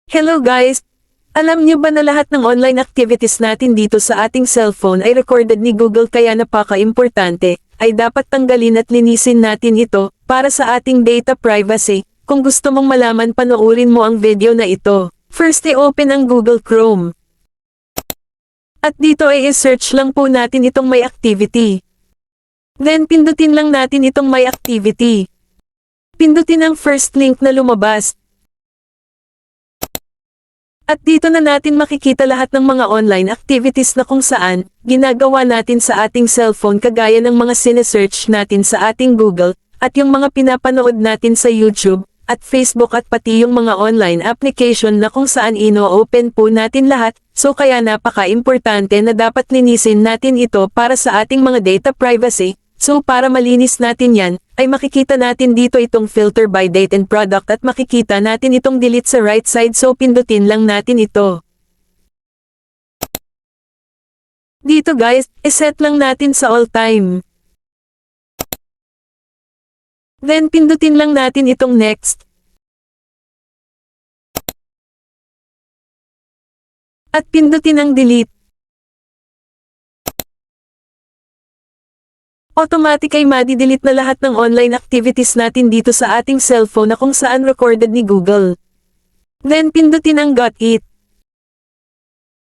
Hello guys! Alam niyo ba na lahat ng online activities natin dito sa ating cellphone ay recorded ni Google, kaya napaka-importante ay dapat tanggalin at linisin natin ito para sa ating data privacy. Kung gusto mong malaman, panoorin mo ang video na ito. First, i-open ang Google Chrome. At dito ay i-search lang po natin itong My Activity. Then pindutin lang natin itong My Activity. Pindutin ang first link na lumabas. At dito na natin makikita lahat ng mga online activities na kung saan ginagawa natin sa ating cellphone, kagaya ng mga sinesearch natin sa ating Google, at yung mga pinapanood natin sa YouTube, at Facebook, at pati yung mga online application na kung saan ino-open po natin lahat. So kaya napaka-importante na dapat linisin natin ito para sa ating mga data privacy. So para malinis natin yan, ay makikita natin dito itong filter by date and product, at makikita natin itong delete sa right side, so pindutin lang natin ito. Dito guys, iset lang natin sa all time. Then pindutin lang natin itong next. At pindutin ang delete. Automatic ay madi-delete na lahat ng online activities natin dito sa ating cellphone na kung saan recorded ni Google. Then pindutin ang got it.